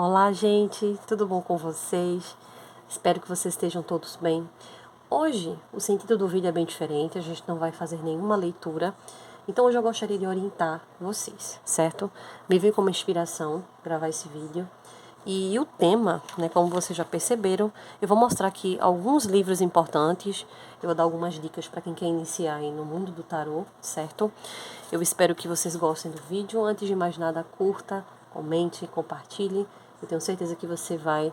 Olá, gente, tudo bom com vocês? Espero que vocês estejam todos bem. Hoje, o sentido do vídeo é bem diferente, a gente não vai fazer nenhuma leitura, então hoje eu gostaria de orientar vocês, certo? Me veio como inspiração gravar esse vídeo. E o tema, né, como vocês já perceberam, eu vou mostrar aqui alguns livros importantes, eu vou dar algumas dicas para quem quer iniciar aí no mundo do tarô, certo? Eu espero que vocês gostem do vídeo. Antes de mais nada, curta, comente, compartilhe. Eu tenho certeza que você vai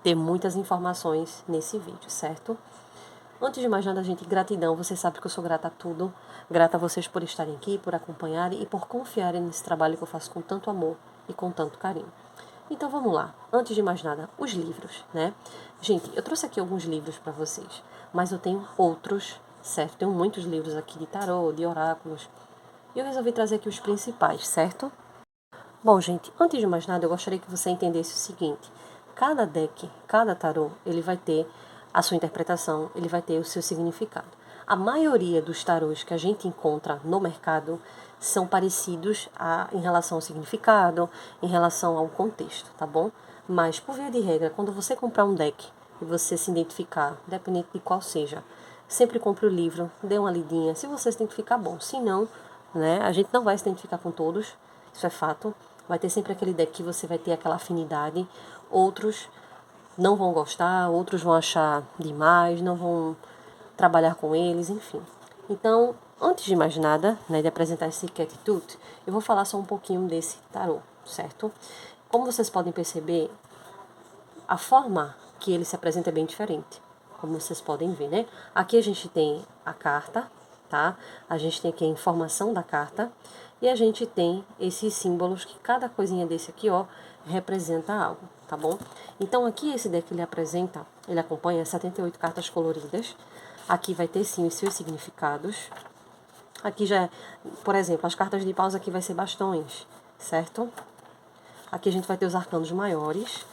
ter muitas informações nesse vídeo, certo? Antes de mais nada, gente, gratidão. Você sabe que eu sou grata a tudo. Grata a vocês por estarem aqui, por acompanharem e por confiarem nesse trabalho que eu faço com tanto amor e com tanto carinho. Então vamos lá. Antes de mais nada, os livros, né? Gente, eu trouxe aqui alguns livros para vocês, mas eu tenho outros, certo? Tenho muitos livros aqui de tarô, de oráculos. E eu resolvi trazer aqui os principais, certo? Bom, gente, antes de mais nada, eu gostaria que você entendesse o seguinte: cada deck, cada tarô, ele vai ter a sua interpretação, ele vai ter o seu significado. A maioria dos tarôs que a gente encontra no mercado são parecidos em relação ao significado, em relação ao contexto, tá bom? Mas, por via de regra, quando você comprar um deck e você se identificar, independente de qual seja, sempre compre o livro, dê uma lidinha. Se você se identificar, bom. Se não, né, a gente não vai se identificar com todos, isso é fato. Vai ter sempre aquele deck que você vai ter aquela afinidade. Outros não vão gostar, outros vão achar demais, não vão trabalhar com eles, enfim. Então, antes de mais nada, né, de apresentar esse Cat Tooth, eu vou falar só um pouquinho desse tarô, certo? Como vocês podem perceber, a forma que ele se apresenta é bem diferente, como vocês podem ver, né? Aqui a gente tem a carta, tá? A gente tem aqui a informação da carta e a gente tem esses símbolos que cada coisinha desse aqui, ó, representa algo, tá bom? Então aqui esse deck ele acompanha 78 cartas coloridas. Aqui vai ter sim os seus significados. Aqui já, por exemplo, as cartas de paus aqui vai ser bastões, certo? Aqui a gente vai ter os arcanos maiores.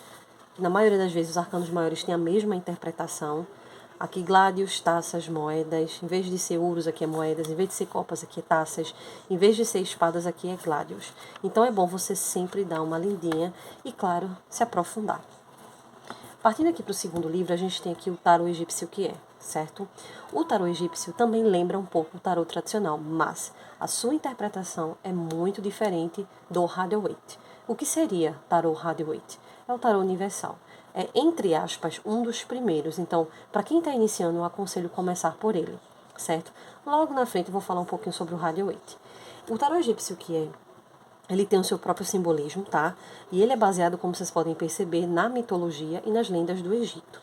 Na maioria das vezes, os arcanos maiores têm a mesma interpretação. Aqui, gládios, taças, moedas. Em vez de ser ouros, aqui é moedas. Em vez de ser copas, aqui é taças. Em vez de ser espadas, aqui é gládios. Então, é bom você sempre dar uma lindinha e, claro, se aprofundar. Partindo aqui para o segundo livro, a gente tem aqui o tarô egípcio que é, certo? O tarô egípcio também lembra um pouco o tarô tradicional, mas a sua interpretação é muito diferente do Rider-Waite. O que seria tarô Rider-Waite? É o tarô universal. É, entre aspas, um dos primeiros. Então, para quem está iniciando, eu aconselho começar por ele, certo? Logo na frente eu vou falar um pouquinho sobre o Rider-Waite. O tarô egípcio que é, ele tem o seu próprio simbolismo, tá? E ele é baseado, como vocês podem perceber, na mitologia e nas lendas do Egito.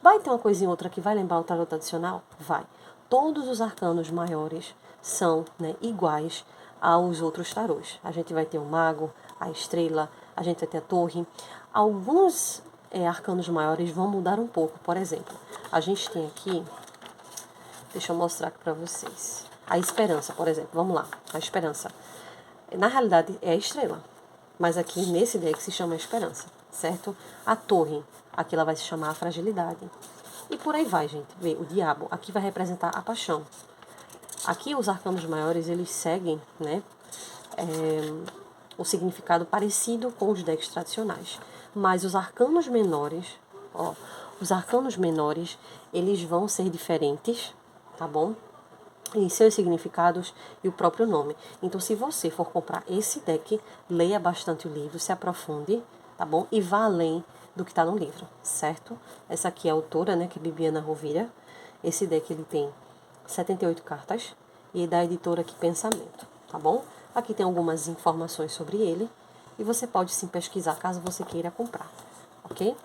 Vai ter uma coisinha ou outra que vai lembrar o tarô tradicional? Vai. Todos os arcanos maiores são, né, iguais aos outros tarôs. A gente vai ter o mago, a estrela, a gente vai ter a torre. Alguns arcanos maiores vão mudar um pouco. Por exemplo, a gente tem aqui, deixa eu mostrar aqui para vocês. A esperança, por exemplo. Vamos lá, a esperança. Na realidade é a estrela, mas aqui nesse deck se chama a esperança, certo? A torre, aqui ela vai se chamar a fragilidade. E por aí vai, gente. Vê, o diabo, aqui vai representar a paixão. Aqui os arcanos maiores, eles seguem, né, o significado parecido com os decks tradicionais. Mas os arcanos menores, ó, os arcanos menores, eles vão ser diferentes, tá bom? Em seus significados e o próprio nome. Então, se você for comprar esse deck, leia bastante o livro, se aprofunde, tá bom? E vá além do que está no livro, certo? Essa aqui é a autora, né, que é Bibiana Rovira. Esse deck, ele tem 78 cartas e é da editora aqui Pensamento, tá bom? Aqui tem algumas informações sobre ele e você pode sim pesquisar caso você queira comprar, ok?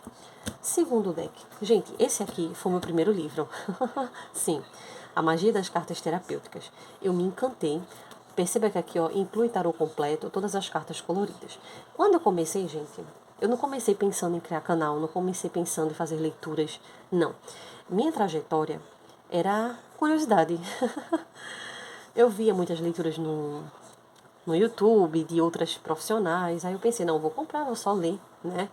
Segundo deck. Gente, esse aqui foi o meu primeiro livro. Sim, A Magia das Cartas Terapêuticas. Eu me encantei. Perceba que aqui, ó, inclui tarô completo, todas as cartas coloridas. Quando eu comecei, gente, eu não comecei pensando em criar canal, não comecei pensando em fazer leituras, não. Minha trajetória era curiosidade. Eu via muitas leituras no YouTube, de outras profissionais, aí eu pensei, não, vou comprar, vou só ler, né?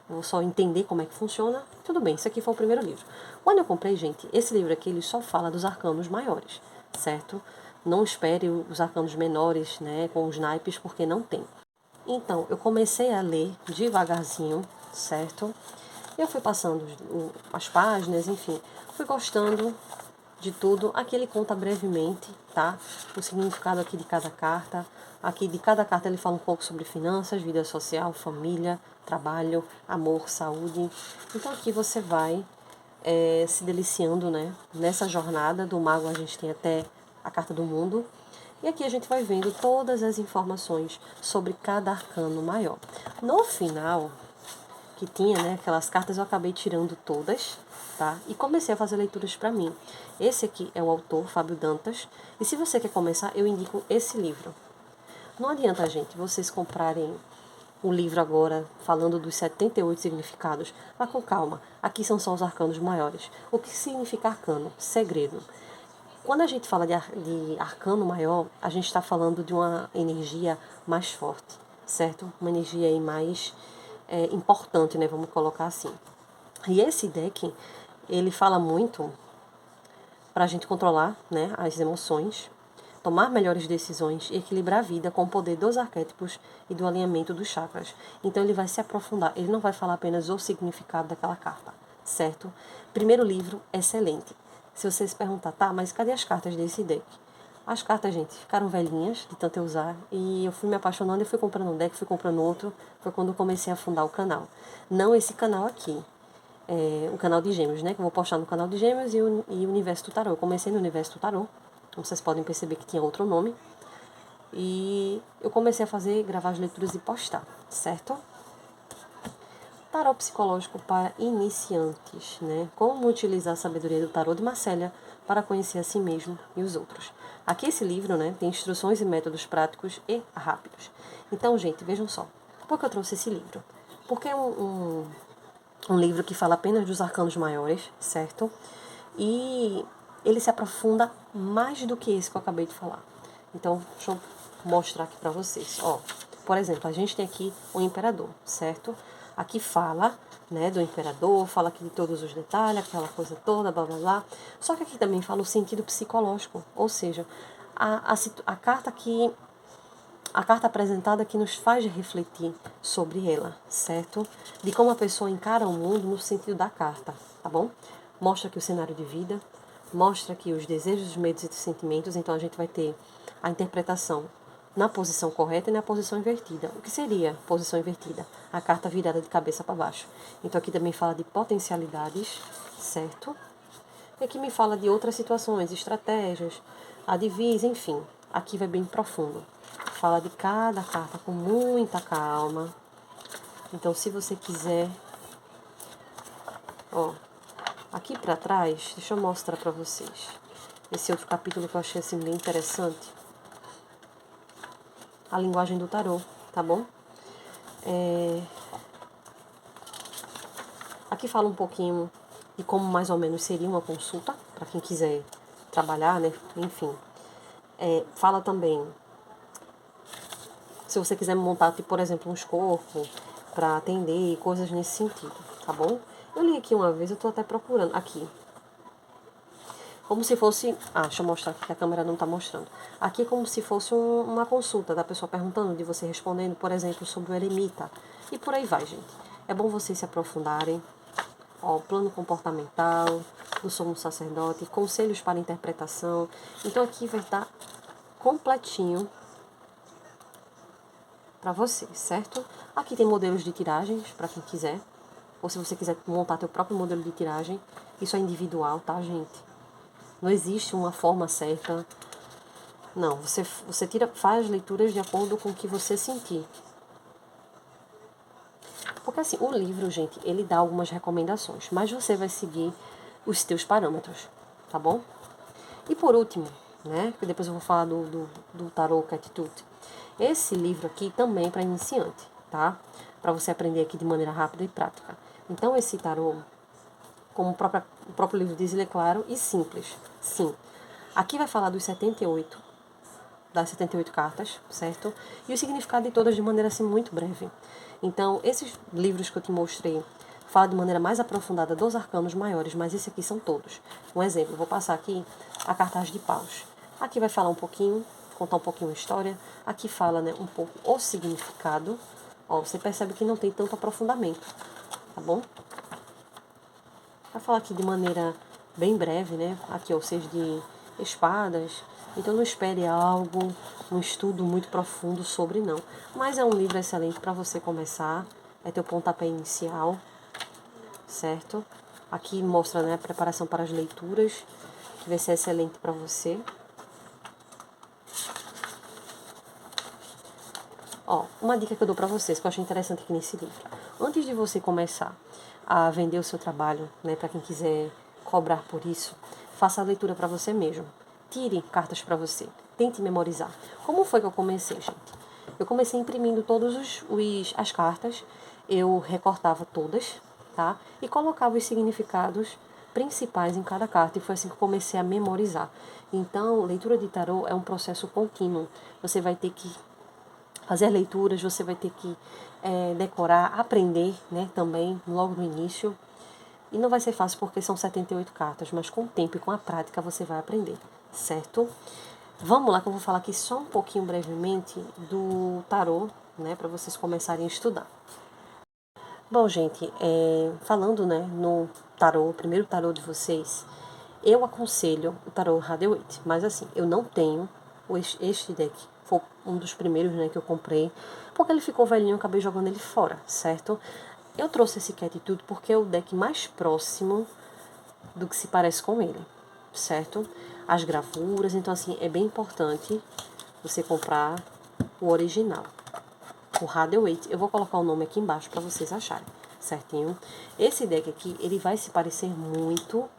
Vou só entender como é que funciona. Tudo bem, isso aqui foi o primeiro livro. Quando eu comprei, gente, esse livro aqui, ele só fala dos arcanos maiores, certo? Não espere os arcanos menores, né, com os naipes, porque não tem. Então, eu comecei a ler devagarzinho, certo? Eu fui passando as páginas, enfim, fui gostando de tudo. Aqui ele conta brevemente, tá? O significado aqui de cada carta. Aqui de cada carta ele fala um pouco sobre finanças, vida social, família, trabalho, amor, saúde. Então aqui você vai se deliciando, né? Nessa jornada do mago a gente tem até a carta do mundo. E aqui a gente vai vendo todas as informações sobre cada arcano maior. No final, que tinha, né, aquelas cartas, eu acabei tirando todas, tá? E comecei a fazer leituras para mim. Esse aqui é o autor, Fábio Dantas. E se você quer começar, eu indico esse livro. Não adianta, gente, vocês comprarem um livro agora falando dos 78 significados. Vá com calma. Aqui são só os arcanos maiores. O que significa arcano? Segredo. Quando a gente fala de arcano maior, a gente está falando de uma energia mais forte, certo? Uma energia aí mais importante, né? Vamos colocar assim. E esse deck, ele fala muito para a gente controlar, né, as emoções, tomar melhores decisões e equilibrar a vida com o poder dos arquétipos e do alinhamento dos chakras. Então ele vai se aprofundar, ele não vai falar apenas o significado daquela carta, certo? Primeiro livro, excelente. Se você se perguntar, tá, mas cadê as cartas desse deck? As cartas, gente, ficaram velhinhas de tanto eu usar e eu fui me apaixonando e fui comprando um deck, fui comprando outro. Foi quando eu comecei a fundar o canal. Não esse canal aqui, o canal de Gêmeos, né? Que eu vou postar no canal de Gêmeos e o Universo do Tarô. Eu comecei no Universo do Tarô, como vocês podem perceber que tinha outro nome. E eu comecei a gravar as leituras e postar, certo? Tarô psicológico para iniciantes, né? Como utilizar a sabedoria do tarô de Marcélia para conhecer a si mesmo e os outros. Aqui esse livro, né, tem instruções e métodos práticos e rápidos. Então, gente, vejam só. Por que eu trouxe esse livro? Porque é um livro que fala apenas dos arcanos maiores, certo? E ele se aprofunda mais do que esse que eu acabei de falar. Então, deixa eu mostrar aqui para vocês. Ó, por exemplo, a gente tem aqui o imperador, certo? Aqui fala, né, do imperador, fala aqui de todos os detalhes, aquela coisa toda, blá blá blá. Só que aqui também fala o sentido psicológico, ou seja, a carta que a carta apresentada que nos faz refletir sobre ela, certo? De como a pessoa encara o mundo no sentido da carta, tá bom? Mostra aqui o cenário de vida, mostra aqui os desejos, os medos e os sentimentos, então a gente vai ter a interpretação na posição correta e na posição invertida. O que seria posição invertida? A carta virada de cabeça para baixo. Então aqui também fala de potencialidades, certo? E aqui me fala de outras situações, estratégias, a divisa, enfim. Aqui vai bem profundo. Fala de cada carta com muita calma. Então, se você quiser... Ó, aqui para trás, deixa eu mostrar para vocês. Esse outro capítulo que eu achei assim bem interessante. A linguagem do tarô, tá bom? Aqui fala um pouquinho de como mais ou menos seria uma consulta, para quem quiser trabalhar, né? Enfim. Fala também, se você quiser montar, tipo, por exemplo, uns corpos para atender, coisas nesse sentido, tá bom? Eu li aqui uma vez, eu tô até procurando, aqui. Como se fosse... deixa eu mostrar aqui que a câmera não tá mostrando. Aqui é como se fosse uma consulta da pessoa perguntando, de você respondendo, por exemplo, sobre o eremita. E por aí vai, gente. É bom vocês se aprofundarem. Ó, plano comportamental, do sumo sacerdote, conselhos para interpretação. Então aqui vai estar completinho para vocês, certo? Aqui tem modelos de tiragens para quem quiser. Ou se você quiser montar seu próprio modelo de tiragem. Isso é individual, tá, gente? Não existe uma forma certa. Não, você faz leituras de acordo com o que você sentir. Porque assim, o livro, gente, ele dá algumas recomendações, mas você vai seguir os teus parâmetros, tá bom? E por último, né, que depois eu vou falar do Tarot Cat Tut. Esse livro aqui também é para iniciante, tá? Para você aprender aqui de maneira rápida e prática. Então esse tarô, como o próprio livro diz, ele é claro e simples. Sim. Aqui vai falar das 78 cartas, certo? E o significado de todas de maneira assim muito breve. Então, esses livros que eu te mostrei falam de maneira mais aprofundada dos arcanos maiores, mas esse aqui são todos. Um exemplo, vou passar aqui a cartaz de paus. Aqui vai falar um pouquinho contar um pouquinho a história. Aqui fala, né, um pouco o significado. Ó, você percebe que não tem tanto aprofundamento, tá bom? Vai falar aqui de maneira bem breve, né? Aqui, ó, o 6 de espadas. Então não espere algo, um estudo muito profundo sobre, não. Mas é um livro excelente para você começar. É teu pontapé inicial, certo? Aqui mostra, né, a preparação para as leituras, que vai ser excelente para você. Ó, uma dica que eu dou para vocês, que eu acho interessante aqui nesse livro. Antes de você começar a vender o seu trabalho, né, para quem quiser cobrar por isso, faça a leitura para você mesmo. Tire cartas para você. Tente memorizar. Como foi que eu comecei, gente? Eu comecei imprimindo todas as cartas. Eu recortava todas, tá? E colocava os significados principais em cada carta. E foi assim que eu comecei a memorizar. Então, leitura de tarô é um processo contínuo. Você vai ter que fazer leituras, você vai ter que decorar, aprender, né, também, logo no início. E não vai ser fácil porque são 78 cartas, mas com o tempo e com a prática você vai aprender, certo? Vamos lá que eu vou falar aqui só um pouquinho brevemente do tarô, né, para vocês começarem a estudar. Bom, gente, falando, né, no tarô, o primeiro tarô de vocês, eu aconselho o tarô Rider-Waite, mas assim, eu não tenho este deck. Foi um dos primeiros, né, que eu comprei, porque ele ficou velhinho, eu acabei jogando ele fora, certo? Eu trouxe esse Cat tudo porque é o deck mais próximo do que se parece com ele, certo? As gravuras, então assim, é bem importante você comprar o original. O Rider-Waite, eu vou colocar o nome aqui embaixo para vocês acharem, certinho? Esse deck aqui, ele vai se parecer muito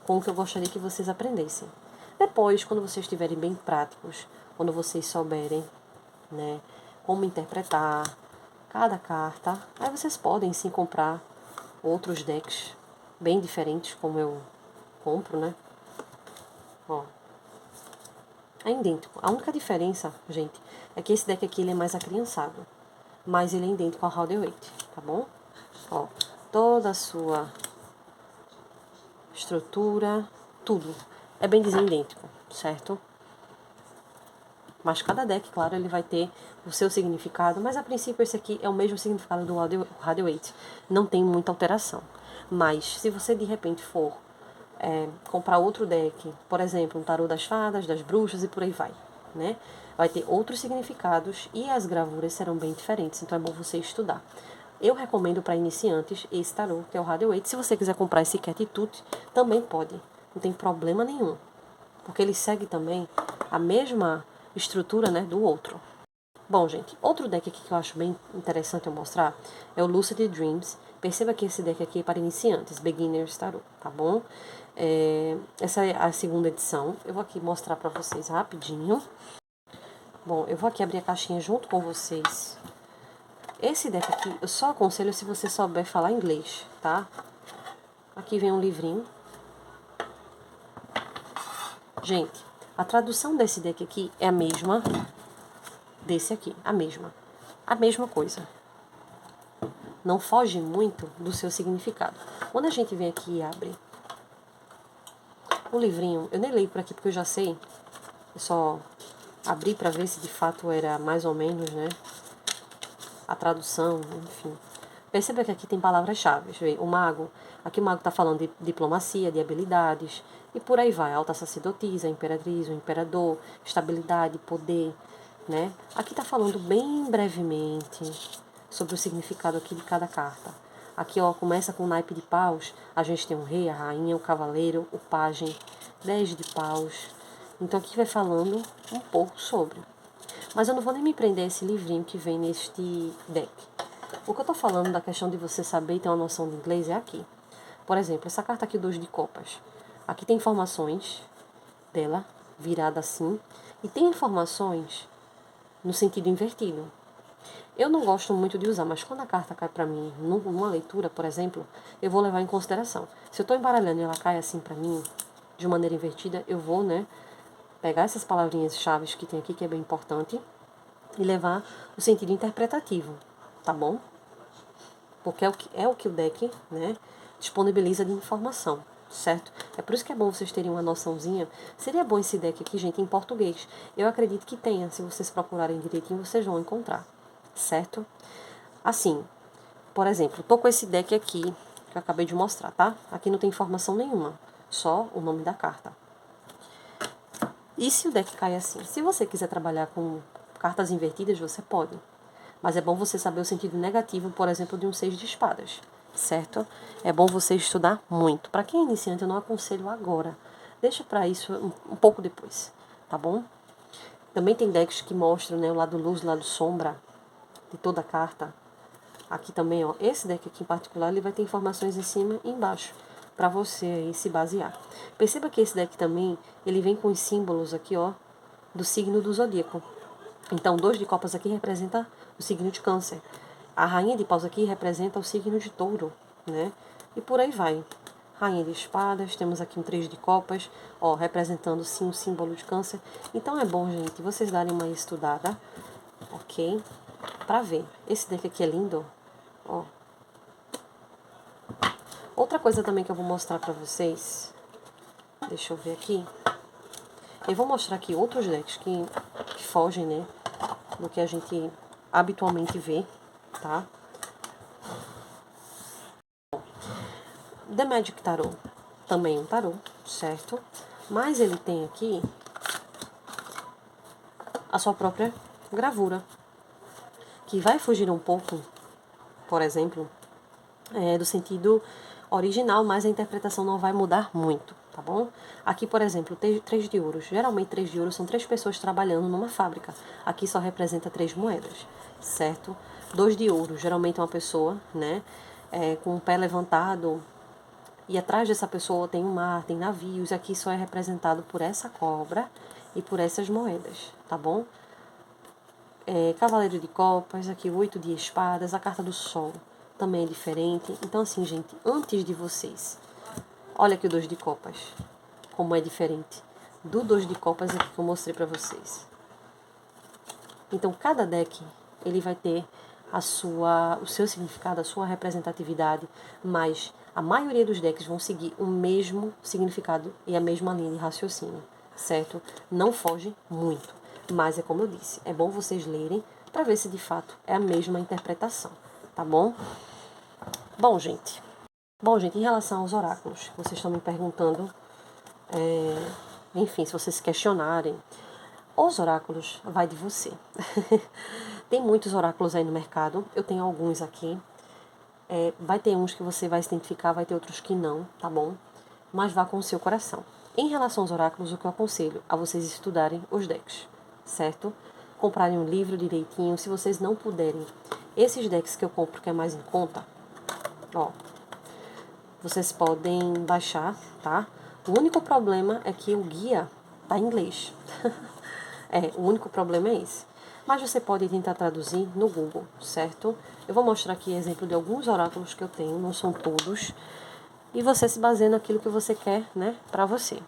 com o que eu gostaria que vocês aprendessem. Depois, quando vocês estiverem bem práticos, quando vocês souberem, né, como interpretar cada carta, aí vocês podem sim comprar outros decks bem diferentes, como eu compro, né? Ó. É idêntico. A única diferença, gente, é que esse deck aqui ele é mais acriançado. Mas ele é idêntico ao Rider-Waite, tá bom? Ó, toda a sua estrutura, tudo. É bem dizer idêntico, certo? Mas cada deck, claro, ele vai ter o seu significado. Mas a princípio esse aqui é o mesmo significado do Rider-Waite. Não tem muita alteração. Mas se você de repente for comprar outro deck, por exemplo, um tarô das fadas, das bruxas e por aí vai, né? Vai ter outros significados e as gravuras serão bem diferentes. Então é bom você estudar. Eu recomendo para iniciantes esse tarô, que é o Rider-Waite. Se você quiser comprar esse Cat Tut, também pode. Não tem problema nenhum. Porque ele segue também a mesma estrutura, né, do outro. Bom, gente, outro deck aqui que eu acho bem interessante eu mostrar é o Lucid Dreams. Perceba que esse deck aqui é para iniciantes, Beginners Tarot, tá bom? Essa é a segunda edição. Eu vou aqui mostrar para vocês rapidinho. Bom, eu vou aqui abrir a caixinha junto com vocês. Esse deck aqui eu só aconselho se você souber falar inglês, tá? Aqui vem um livrinho. Gente, a tradução desse deck aqui é a mesma desse aqui, a mesma coisa. Não foge muito do seu significado. Quando a gente vem aqui e abre o livrinho, eu nem leio por aqui porque eu já sei, eu só abri para ver se de fato era mais ou menos, né, a tradução, enfim. Perceba que aqui tem palavras-chave. O mago, aqui o mago está falando de diplomacia, de habilidades, e por aí vai. Alta sacerdotisa, imperatriz, o imperador, estabilidade, poder, né? Aqui está falando bem brevemente sobre o significado aqui de cada carta. Aqui, ó, começa com o naipe de paus, a gente tem o rei, a rainha, o cavaleiro, o pajem, 10 de paus. Então aqui vai falando um pouco sobre. Mas eu não vou nem me prender a esse livrinho que vem neste deck. O que eu tô falando da questão de você saber e ter uma noção de inglês é aqui. Por exemplo, essa carta aqui, 2 de copas. Aqui tem informações dela, virada assim. E tem informações no sentido invertido. Eu não gosto muito de usar, mas quando a carta cai pra mim, numa leitura, por exemplo, eu vou levar em consideração. Se eu tô embaralhando e ela cai assim pra mim, de maneira invertida, eu vou, né, pegar essas palavrinhas chaves que tem aqui, que é bem importante, e levar o sentido interpretativo, tá bom? Porque é o que o deck, né, disponibiliza de informação. certo? É por isso que é bom vocês terem uma noçãozinha. Seria bom esse deck aqui, gente, em português. Eu acredito que tenha, se vocês procurarem direitinho, vocês vão encontrar, certo? Assim, por exemplo, tô com esse deck aqui, que eu acabei de mostrar, tá? Aqui não tem informação nenhuma, só o nome da carta. E se o deck cai assim? Se você quiser trabalhar com cartas invertidas, você pode. Mas é bom você saber o sentido negativo, por exemplo, de um 6 de espadas, certo? É bom você estudar muito. Para quem é iniciante, eu não aconselho agora. Deixa para isso um pouco depois, tá bom? Também tem decks que mostram, né, o lado luz, o lado sombra de toda a carta. Aqui também, ó, esse deck aqui em particular, ele vai ter informações em cima e embaixo, para você aí se basear. Perceba que esse deck também, ele vem com os símbolos aqui, ó, do signo do zodíaco. Então, 2 de copas aqui representa o signo de câncer. A rainha de paus aqui representa o signo de touro, né? E por aí vai. Rainha de espadas, temos aqui um 3 de copas, ó, representando sim o símbolo de câncer. Então é bom, gente, vocês darem uma estudada, ok? Pra ver. Esse deck aqui é lindo, ó. Outra coisa também que eu vou mostrar pra vocês, deixa eu ver aqui. Eu vou mostrar aqui outros decks que fogem, né, do que a gente habitualmente vê, tá? The Magic Tarot, também um tarot, certo? Mas ele tem aqui a sua própria gravura, que vai fugir um pouco, por exemplo, do sentido original, mas a interpretação não vai mudar muito, tá bom? Aqui, por exemplo, 3 de ouros. Geralmente, 3 de ouros são 3 pessoas trabalhando numa fábrica. Aqui só representa 3 moedas, certo? 2 de ouros, geralmente é uma pessoa, né, com o pé levantado, e atrás dessa pessoa tem um mar, tem navios. Aqui só é representado por essa cobra e por essas moedas, tá bom? Cavaleiro de copas, aqui 8 de espadas, a carta do sol também é diferente. Então, assim, gente, antes de vocês, olha aqui o 2 de copas, como é diferente do 2 de copas aqui que eu mostrei pra vocês. Então, cada deck, ele vai ter o seu significado, a sua representatividade, mas a maioria dos decks vão seguir o mesmo significado e a mesma linha de raciocínio, certo? Não foge muito, mas é como eu disse, é bom vocês lerem para ver se de fato é a mesma interpretação, tá bom? Bom, gente, em relação aos oráculos, vocês estão me perguntando, enfim, se vocês se questionarem, os oráculos vai de você. Tem muitos oráculos aí no mercado, eu tenho alguns aqui. Vai ter uns que você vai se identificar, vai ter outros que não, tá bom? Mas vá com o seu coração. Em relação aos oráculos, o que eu aconselho a vocês estudarem os decks, certo? Comprarem um livro direitinho. Se vocês não puderem, esses decks que eu compro, que é mais em conta, ó, vocês podem baixar, tá? O único problema é que o guia tá em inglês. O único problema é esse. Mas você pode tentar traduzir no Google, certo? Eu vou mostrar aqui exemplo de alguns oráculos que eu tenho, não são todos. E você se baseia naquilo que você quer, né, pra você.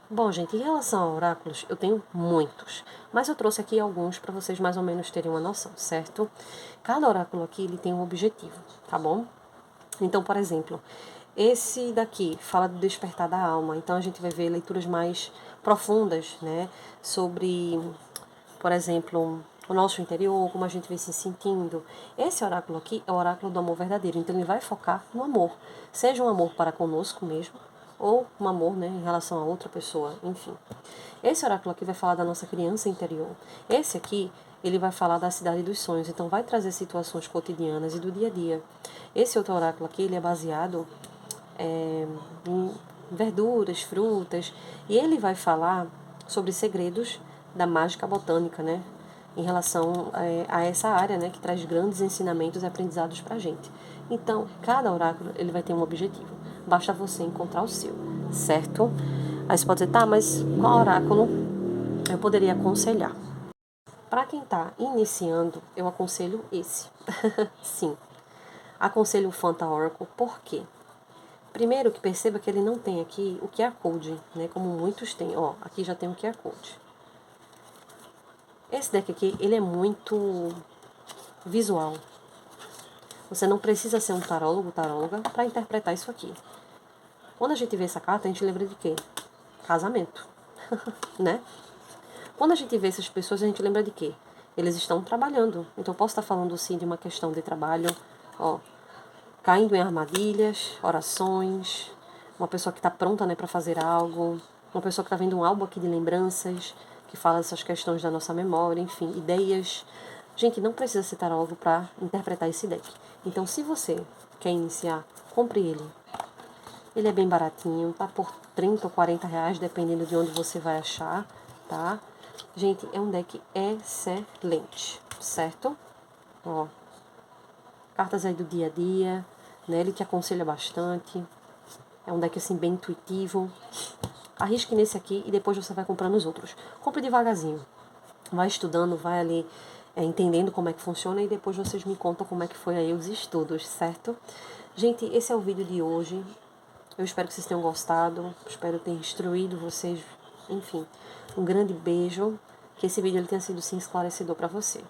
Bom, gente, em relação a oráculos, eu tenho muitos. Mas eu trouxe aqui alguns para vocês mais ou menos terem uma noção, certo? Cada oráculo aqui, ele tem um objetivo, tá bom? Então, por exemplo, esse daqui fala do despertar da alma. Então, a gente vai ver leituras mais profundas, né? Sobre, por exemplo, o nosso interior, como a gente vem se sentindo. Esse oráculo aqui é o oráculo do amor verdadeiro. Então, ele vai focar no amor. Seja um amor para conosco mesmo, ou um amor, né, em relação a outra pessoa, enfim. Esse oráculo aqui vai falar da nossa criança interior. Esse aqui, ele vai falar da cidade dos sonhos. Então, vai trazer situações cotidianas e do dia a dia. Esse outro oráculo aqui, ele é baseado em verduras, frutas, e ele vai falar sobre segredos da mágica botânica, né? Em relação a essa área, né? Que traz grandes ensinamentos e aprendizados pra gente. Então, cada oráculo, ele vai ter um objetivo. Basta você encontrar o seu, certo? Aí você pode dizer, tá, mas qual oráculo eu poderia aconselhar? Para quem está iniciando, eu aconselho esse. Sim. Aconselho o Fanta Oracle, por quê? Primeiro que perceba que ele não tem aqui o QR Code, né? Como muitos têm. Ó, aqui já tem o QR Code. Esse deck aqui, ele é muito visual. Você não precisa ser um tarólogo, taróloga, para interpretar isso aqui. Quando a gente vê essa carta, a gente lembra de quê? Casamento, né? Quando a gente vê essas pessoas, a gente lembra de quê? Eles estão trabalhando. Então, eu posso estar falando, sim, de uma questão de trabalho, ó, caindo em armadilhas, orações, uma pessoa que está pronta, né, para fazer algo, uma pessoa que está vendo um álbum aqui de lembranças, que fala dessas questões da nossa memória, enfim, ideias. Gente, não precisa ser tarólogo para interpretar esse deck. Então, se você quer iniciar, compre ele. Ele é bem baratinho, tá por 30 ou 40 reais, dependendo de onde você vai achar, tá? Gente, é um deck excelente, certo? Ó, cartas aí do dia a dia, né? Ele te aconselha bastante. É um deck, assim, bem intuitivo. Arrisque nesse aqui e depois você vai comprando os outros. Compre devagarzinho. Vai estudando, vai ali entendendo como é que funciona e depois vocês me contam como é que foi aí os estudos, certo? Gente, esse é o vídeo de hoje. Eu espero que vocês tenham gostado, espero ter instruído vocês, enfim. Um grande beijo, que esse vídeo ele tenha sido sim esclarecedor para você.